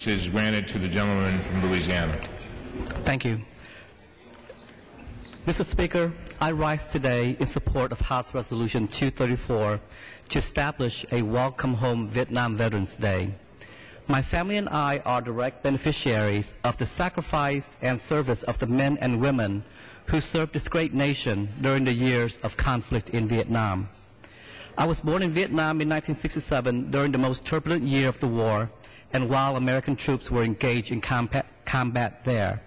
is granted to the gentleman from Louisiana. Thank you. Mr. Speaker, I rise today in support of House Resolution 234 to establish a Welcome Home Vietnam Veterans Day. My family and I are direct beneficiaries of the sacrifice and service of the men and women who served this great nation during the years of conflict in Vietnam. I was born in Vietnam in 1967 during the most turbulent year of the war and while American troops were engaged in combat there.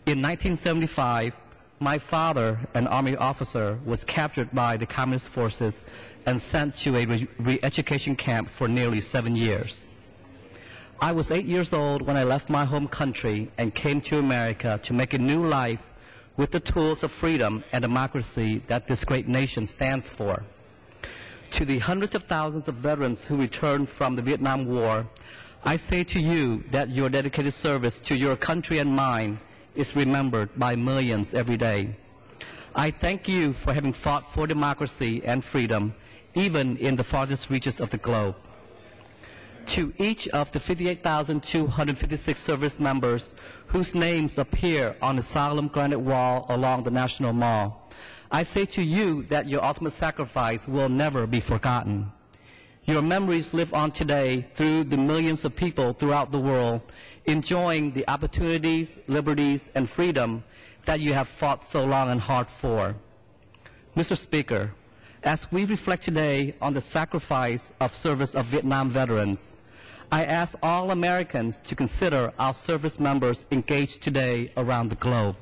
In 1975, my father, an Army officer, was captured by the Communist forces and sent to a re-education camp for nearly 7 years. I was 8 years old when I left my home country and came to America to make a new life with the tools of freedom and democracy that this great nation stands for. To the hundreds of thousands of veterans who returned from the Vietnam War, I say to you that your dedicated service to your country and mine is remembered by millions every day. I thank you for having fought for democracy and freedom, even in the farthest reaches of the globe. To each of the 58,256 service members whose names appear on the solemn granite wall along the National Mall, I say to you that your ultimate sacrifice will never be forgotten. Your memories live on today through the millions of people throughout the world enjoying the opportunities, liberties, and freedom that you have fought so long and hard for. Mr. Speaker, as we reflect today on the sacrifice of service of Vietnam veterans, I ask all Americans to consider our service members engaged today around the globe.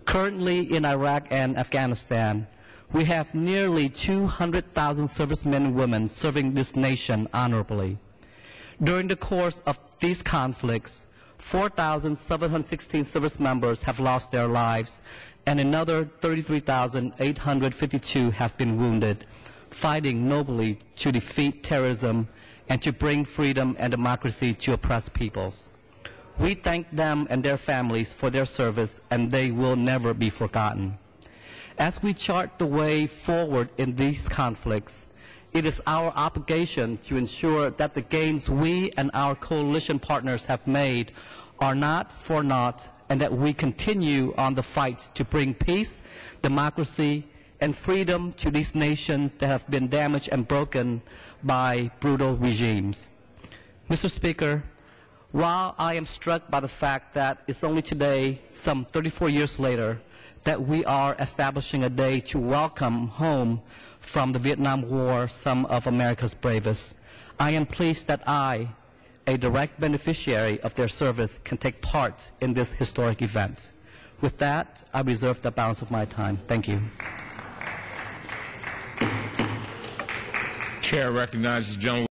Currently in Iraq and Afghanistan, we have nearly 200,000 servicemen and women serving this nation honorably. During the course of these conflicts, 4,716 service members have lost their lives and another 33,852 have been wounded, fighting nobly to defeat terrorism and to bring freedom and democracy to oppressed peoples. We thank them and their families for their service, and they will never be forgotten. As we chart the way forward in these conflicts, it is our obligation to ensure that the gains we and our coalition partners have made are not for naught, and that we continue on the fight to bring peace, democracy, and freedom to these nations that have been damaged and broken by brutal regimes. Mr. Speaker, while I am struck by the fact that it's only today, some 34 years later, that we are establishing a day to welcome home from the Vietnam War some of America's bravest, I am pleased that I, a direct beneficiary of their service, can take part in this historic event. With that, I reserve the balance of my time. Thank you. Chair recognizes the gentleman.